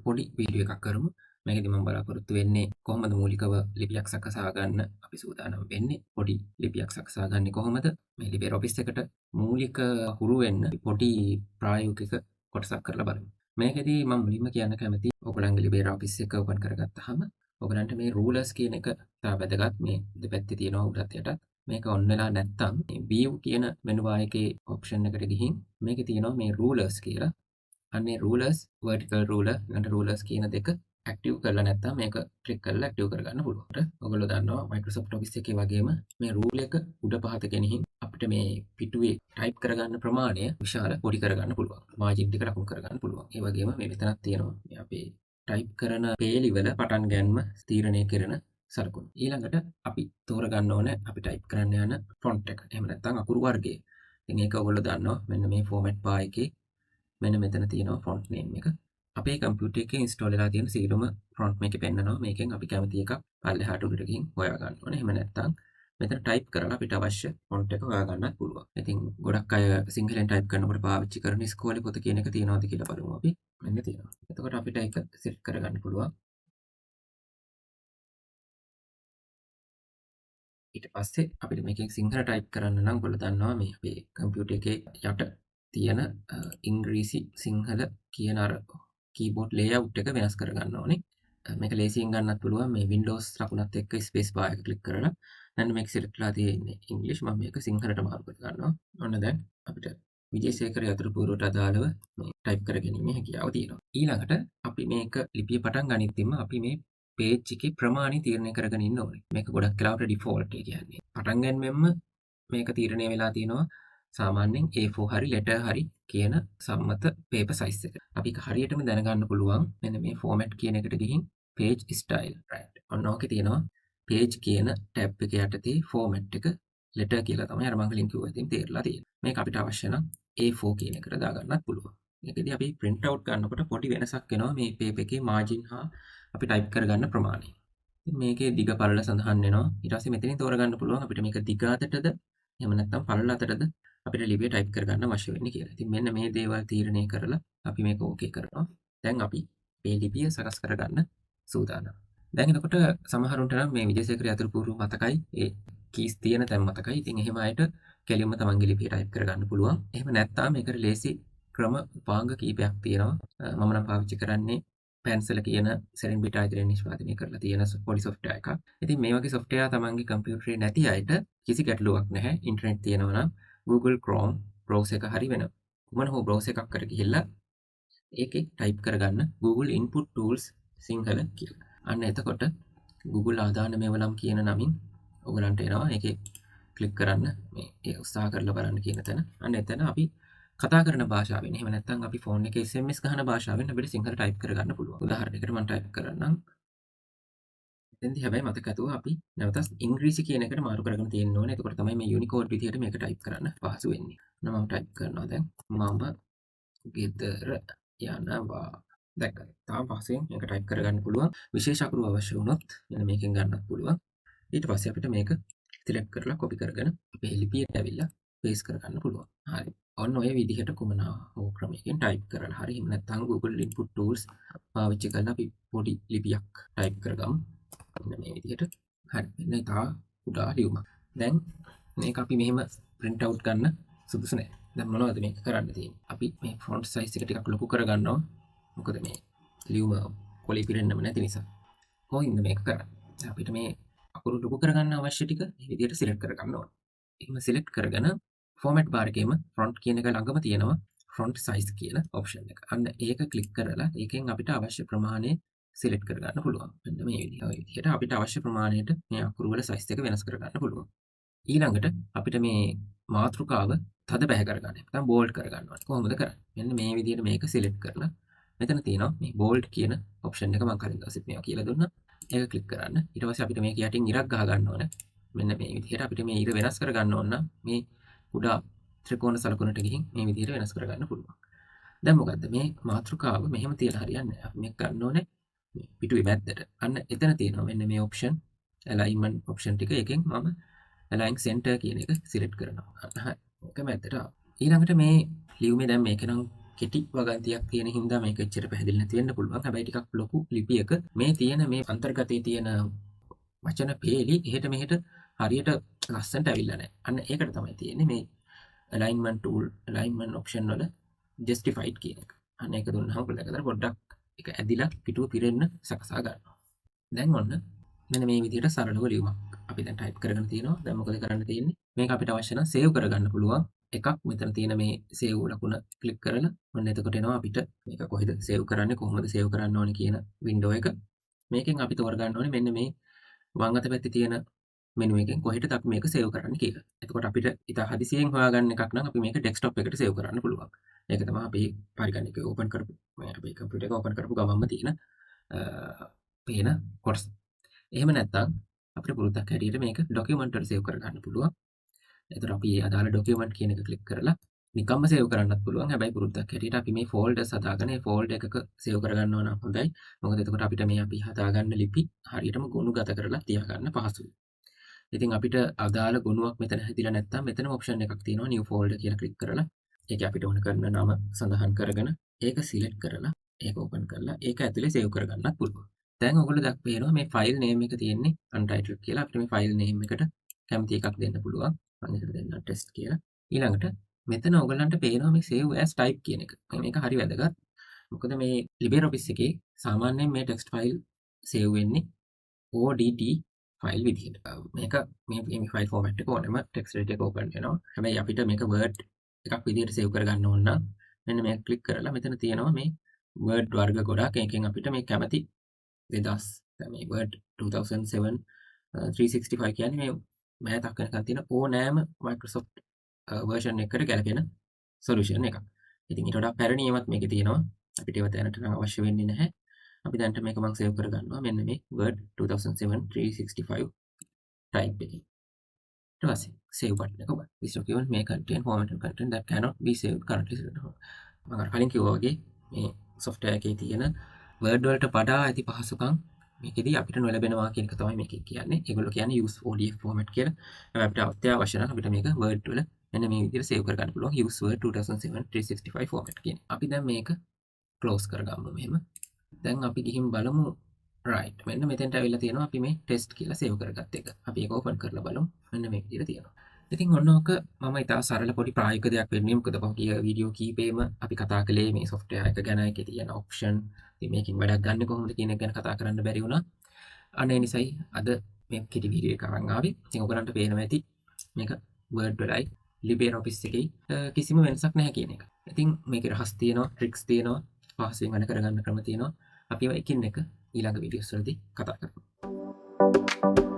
පොඩි වීඩියෝ එකක් කරමු. මේකදී මම බලාපොරොත්තු වෙන්නේ කොහොමද මූලිකව ලිපියක් සකසා ගන්න අපි සූදානම් වෙන්නේ. පොඩි ලිපියක් සකසා ගන්නේ කොහොමද? මේ LibreOffice එකට මූලික හුරු වෙන්න පොඩි ප්‍රායෝගික කොටසක් කරලා බලමු. මේකදී මම මුලින්ම කියන්න කැමති ඔයගොල්ලන්ගේ LibreOffice එක ඕපන් කරගත්තාම ඔයගලන්ට මේ rulers කියන එක තා වැදගත්. මේ දෙපැත්තේ තියෙනවා උඩත් යටත්. මේක on වෙලා නැත්තම් මේ view කියන menu bar එකේ option එකට ගිහින් මේකේ තියෙනවා මේ rulers කියලා. අන්නේ rulers vertical ruler ඊළඟ rulers කියන දෙක active කරලා නැත්තම් මේක click කරලා active කරගන්න පුළුවන්. ඔයගොල්ලෝ දන්නවා Microsoft Office එකේ වගේම මේ rule එක උඩ පහත ගෙනihin අපිට මේ පිටුවේ type කරගන්න ප්‍රමාණය විශාල පොඩි කරගන්න පුළුවන්. margin ටික ලකුණු කරගන්න පුළුවන්. ඒ වගේම මේ මෙතනක් තියෙනවා මේ අපේ type කරන පේලිවල පටන් ගැනීම තීරණය කරන සලකුණු. ඊළඟට අපි තෝරගන්න ඕනේ අපි type කරන්න යන font එක. එහෙම නැත්නම් අකුරු වර්ගය. ඉතින් ඒක ඔයගොල්ලෝ දන්නවා. මෙන්න මේ format bar එකේ මෙන්න මෙතන තියෙනවා font name එක. අපේ කම්පියුටර් එකේ install වෙලා තියෙන සියලුම font මේකේ පෙන්නනවා. මේකෙන් අපි කැමති එකක් පල්ලෙහාට උඩට ගිහින් හොයා ගන්න ඕනේ. එහෙම නැත්නම් මෙතන type කරලා අපිට අවශ්‍ය font එක හොයා ගන්නත් පුළුවන්. ඉතින් ගොඩක් අය සිංහලෙන් type කරනකොට පාවිච්චි කරන ඉස්කෝලේ පොත කියන එක තියෙනවද කියලා බලමු අපි. මෙන්න තියෙනවා. එතකොට අපිට ඒක select කරගන්න පුළුවන්. ඊට පස්සේ අපිට මේකෙන් සිංහල type කරන්න නම් ඔයගොල්ලෝ දන්නවා මේ අපේ කම්පියුටර් එකේ යට තියෙන ඉංග්‍රීසි සිංහල කියන අර keyboard layout එක වෙනස් කරගන්න ඕනේ. මේක ලේසියෙන් ගන්නත් පුළුවන්. මේ Windows ලකුණත් එක්ක space bar එක click කරලා දැන් මේක select කරලා තියෙන්නේ English. මම මේක සිංහලට මාරු කර ගන්නවා. ඔන්න දැන් අපිට විජේසේකර යතුරුපුරට අදාළව මේ type කරගැනීමේ හැකියාව තියෙනවා. ඊළඟට අපි මේක ලිපිය පටන් ගනිද්දිම අපි මේ page එකේ ප්‍රමාණය තීරණය කරගෙන ඉන්න ඕනේ. මේක ගොඩක් වෙලාවට default එක කියන්නේ. පටන් ගන්නෙම්ම මේක තීරණය වෙලා තියෙනවා සාමාන්‍යයෙන් A4 හරි letter හරි කියන සම්මත paper size එක. අපි ඒක හරියටම දැනගන්න පුළුවන් මෙන්න මේ format කියන එකට ගිහින් page style right. ඔන්න ඕකේ තියෙනවා page කියන tab එක යටතේ format එක letter කියලා තමයි අර මම කලින් කිව්වා. ඉතින් තේරලා තියෙනවා. මේක අපිට අවශ්‍ය නම් A4 කියන එකට දාගන්නත් පුළුවන්. මේකදී අපි print out ගන්නකොට පොඩි වෙනසක් වෙනවා මේ paper එකේ margin හා අපි type කරගන්න ප්‍රමාණය. ඉතින් මේකේ දිග පළල සඳහන් වෙනවා. ඊට පස්සේ මෙතනින් තෝරගන්න පුළුවන් අපිට මේක දිග අතටද එහෙම නැත්නම් පළල අතටද අපිට ලිපිය type කරගන්න අවශ්‍ය වෙන්නේ කියලා. ඉතින් මෙන්න මේ දේවල් තීරණය කරලා අපි මේක ඕකේ කරනවා. දැන් අපි මේ ලිපිය සකස් කරගන්න සූදානම්. දැන් එතකොට සමහරුන්ට නම් මේ විජේසේකර යතුරුපුරු මතකයි ඒ keys තියෙන තැන් මතකයි. ඉතින් එහෙම අයට කෙලින්ම තමන්ගේ ලිපිය type කරගන්න පුළුවන්. එහෙම නැත්නම් මේකට ලේසි ක්‍රම උපාංග කීපයක් තියෙනවා. මම නම් පාවිච්චි කරන්නේ pencil කියන සෙරින් බිට ආයතනයෙන් නිෂ්පාදනය කරලා තියෙන පොඩි software එකක්. ඉතින් මේ වගේ software තමන්ගේ කම්පියුටරේ නැති අයට කිසි ගැටලුවක් නැහැ. ඉන්ටර්නෙට් තියෙනවා නම් Google Chrome browser එක හරි වෙන මොන හෝ browser එකක් කර ගිහිල්ලා ඒකේ type කරගන්න Google Input Tools සිංහල කියලා. අන්න එතකොට Google ආදාන මේවලම් කියන නමින් ඔයගලන්ට එනවා. ඒකේ ක්ලික් කරන්න මේ ඒ උත්සාහ කරලා බලන්න කියන තැන. අන්න එතන අපි කතා කරන භාෂාවෙන් එහෙම නැත්නම් අපි ෆෝන් එකේ SMS ගහන භාෂාවෙන් අපිට සිංහල type කරගන්න පුළුවන්. උදාහරණයකට මම type කරන්නම්. එතෙන්දී හැබැයි මතක ඇතුව අපි නැවතත් ඉංග්‍රීසි කියන එකට මාරු කරගෙන තියෙන්න ඕනේ. එතකොට තමයි මේ Unicode විදිහට මේක type කරන්න පහසු වෙන්නේ. මම type කරනවා දැන් මම ගෙදර යනවා. දැක්කද? තාම පහසෙන් මේක type කරගන්න පුළුවන්. විශේෂ අකුරු අවශ්‍ය වුණොත් මෙන්න මේකෙන් ගන්නත් පුළුවන්. ඊට පස්සේ අපිට මේක select කරලා copy කරගෙන අපේ ලිපියට ඇවිල්ලා paste කරගන්න පුළුවන්. හරි. ඔන්න ඔය විදිහට කුමනා හෝ ක්‍රමයකින් type කරලා හරි එහෙම නැත්නම් Google Input Tools පාවිච්චි කරලා අපි පොඩි ලිපියක් type කරගමු. මේ විදිහට. හරි. මෙන්න තා කුඩා ලියුමක්. දැන් මේක අපි මෙහෙම print out ගන්න සුදුසු නෑ. දැන් මොනවද මේක කරන්න තියෙන්නේ? අපි මේ font size එක ටිකක් ලොකු කරගන්නවා. මොකද මේ ලියුම කොලේ පිරෙන්නම නැති නිසා. කොහොමද මේක කරන්නේ? අපිට මේ අකුරු ලොකු කරගන්න අවශ්‍ය ටික මේ විදිහට select කරගන්න ඕනේ. එහෙම select කරගෙන format bar එකේම front කියන එක ළඟම තියෙනවා font size කියන option එක. අන්න ඒක click කරලා ඒකෙන් අපිට අවශ්‍ය ප්‍රමාණය select කරගන්න පුළුවන්. මෙන්න මේ විදිහට අපිට අවශ්‍ය ප්‍රමාණයට මේ අකුරු වල size එක වෙනස් කරගන්න පුළුවන්. ඊළඟට අපිට මේ මාතෘකාව තද බැහැ කරගන්න. නැත්නම් bold කරගන්න ඕනේ. කොහොමද කරන්නේ? මෙන්න මේ විදිහට මේක select කරලා මෙතන තියෙනවා මේ bold කියන option එක මම කලින් දවසෙත් මේවා කියලා දුන්නා. ඒක click කරන්න. ඊට පස්සේ අපිට මේක යටින් ඉරක් ගහ ගන්න ඕනේ. මෙන්න මේ විදිහට අපිට මේ ඉර වෙනස් කරගන්න ඕන නම් මේ කුඩා ත්‍රිකෝණ සලකුණට ගිහින් මේ විදිහට වෙනස් කරගන්න පුළුවන්. දැන් මොකද්ද මේ මාතෘකාව මෙහෙම තියලා හරියන්නේ නැහැ. අපි මේක ගන්න ඕනේ මේ පිටුවේ මැද්දට. අන්න එතන තියෙනවා මෙන්න මේ option alignment option ටික. එකෙන් මම align center කියන එක select කරනවා. හරි. මේක මැද්දට ආවා. ඊළඟට මේ ලියුමේ දැන් මේක නම් කෙටි වගන්තියක් තියෙන හින්දා මේක එච්චර පැහැදිලි නැති වෙන්න පුළුවන්. හැබැයි ටිකක් ලොකු ලිපියක මේ තියෙන මේ අන්තර්ගතයේ තියෙන වචන පේලි එහෙට මෙහෙට හරියට ලස්සනට ඇවිල්ලා නැහැ. අන්න ඒකට තමයි තියෙන්නේ මේ alignment tool alignment option වල justified කියන එක. අන්න ඒක දුන්නාම ඔයාලට පොඩ්ඩක් ඒක ඇදිලා පිටුව පිරෙන්න සකසා ගන්නවා. දැන් ඔන්න මෙන්න මේ විදිහට සරලව ලියුමක් අපි දැන් ටයිප් කරගෙන තියෙනවා. දැන් මොකද කරන්න තියෙන්නේ? මේක අපිට අවශ්‍ය නම් සේව් කරගන්න පුළුවන්. එකක් මෙතන තියෙන මේ සේව් ලකුණ ක්ලික් කරලා ඔන්න එතකොට එනවා අපිට මේක කොහෙද සේව් කරන්නේ කොහොමද සේව් කරන්න ඕනේ කියන වින්ඩෝ එක. මේකෙන් අපි තෝරගන්න ඕනේ මෙන්න මේ වම් අත පැත්තේ තියෙන මෙනු එකෙන් කොහෙටද අපි මේක සේව් කරන්න කියලා. එතකොට අපිට ඉතා හදිසියෙන් හොයාගන්න එකක් නම් අපි මේක ඩෙස්ක්ටොප් එකට සේව් කරන්න පුළුවන්. ඒක තමයි අපි පරිගණක ඕපන් කරපු මේ අපේ කම්පියුටර් එක ඕපන් කරපු ගමන්ම තියෙන පේන කොටස. එහෙම නැත්නම් අපිට පුරුද්දක් හැටියට මේක ඩොකියුමන්ට් වල සේව් කරගන්න පුළුවන්. එතකොට අපි මේ අදාළ ඩොකියුමන්ට් කියන එක ක්ලික් කරලා නිකම්ම සේව් කරන්නත් පුළුවන්. හැබැයි පුරුද්දක් හැටියට අපි මේ ෆෝල්ඩර්ස් හදාගෙන ඒ ෆෝල්ඩර් එකක සේව් කරගන්නවා නම් හොඳයි. මොකද එතකොට අපිට මේ අපි හදාගන්න ලිපි හරියටම ගොනුගත කරලා තියාගන්න පහසුයි. ඉතින් අපිට අදාළ ගුණයක් මෙතන හැදිලා නැත්නම් මෙතන ඔප්ෂන් එකක් තියෙනවා new folder කියලා ක්ලික් කරලා ඒක අපිට ඕන කරන නම සඳහන් කරගෙන ඒක සිලෙක්ට් කරලා ඒක ඕපන් කරලා ඒක ඇතුලේ සේව් කරගන්නත් පුළුවන්. දැන් ඔයගොල්ලෝ දක්වනවා මේ ෆයිල් නේම් එක තියෙන්නේ untitled කියලා. අපිට මේ ෆයිල් නේම් එකට කැමති එකක් දෙන්න පුළුවන්. මම එකට දෙන්නම් test කියලා. ඊළඟට මෙතන ඔයගොල්ලන්ට පේනවා මේ save as type කියන එක. මේක හරි වැදගත්. මොකද මේ LibreOffice එකේ සාමාන්‍යයෙන් මේ text file save වෙන්නේ ODT ෆයිල් විදිහට. මේක මේ ෆයිල් ෆෝමැට් එක ඕනෙම ටෙක්ස්ට් එඩිටර් එක ඕපන් වෙනවා. හැබැයි අපිට මේක Word එකක් විදිහට සේව් කරගන්න ඕන නම් මෙන්න මේක ක්ලික් කරලා මෙතන තියෙනවා මේ Word වර්ග ගොඩක්. එකෙන් අපිට මේ කැමති 2000 මේ Word 2007 365 කියන්නේ මේ මෑතක් වෙනකන් තියෙන ඕනෑම Microsoft version එකකට ගැලපෙන solution එකක්. ඉතින් ඊට වඩා පැරණි ඒවාත් මේකේ තියෙනවා. අපිට ඒවා දැනට නම් අවශ්‍ය වෙන්නේ නැහැ. අපි දැන්ට මේක මම සේව් කරගන්නවා මෙන්න මේ Word 2007 365 type එකේ. ඊට පස්සේ save button එක ඔබ. This document may contain formatted content that cannot be saved currently. මම අර කලින් කිව්වා වගේ මේ software එකේ තියෙන Word වලට වඩා ඇති පහසුකම් මේකෙදී අපිට නොලැබෙනවා කියන එක තමයි මේකේ කියන්නේ. ඒගොල්ලෝ කියන්නේ use ODF format කියලා. අපිට අත්‍යවශ්‍ය නම් අපිට මේක Word වල මෙන්න මේ විදිහට save කරගන්න පුළුවන් use Word 2007 365 format කියන්නේ. අපි දැන් මේක close කරගමු මෙහෙම. දැන් අපි ගිහින් බලමු right මෙන්න මෙතෙන්ට ඇවිල්ලා තියෙනවා අපි මේ test කියලා සේව් කරගත්ත එක. අපි ඒක ඕපන් කරලා බලමු. මෙන්න මේ විදිහට තියෙනවා. ඉතින් ඔන්න ඕක මම ඉතා සරල පොඩි ප්‍රායෝගික දෙයක් වෙන්නේ. මොකද පහුගිය වීඩියෝ කීපෙම අපි කතා කළේ මේ software එක ගැන, ඒකේ තියෙන option, ඉතින් මේකෙන් වැඩක් ගන්න කොහොමද කියන එක ගැන කතා කරන්න බැරි වුණා. අනේ නිසයි අද මේ කෙටි වීඩියෝ එක අරන් ආවේ. ඉතින් ඔයගලන්ට පේනවා ඇති මේක Word වලයි LibreOffice එකේ කිසිම වෙනසක් නැහැ කියන එක. ඉතින් මේකේ රහස් තියෙනවා, tricks තියෙනවා, පහසුවෙන් වැඩ කරගන්න ක්‍රම තියෙනවා. අපි ඒවා එකින් එක ඊළඟ වීඩියෝස් වලදී කතා කරමු.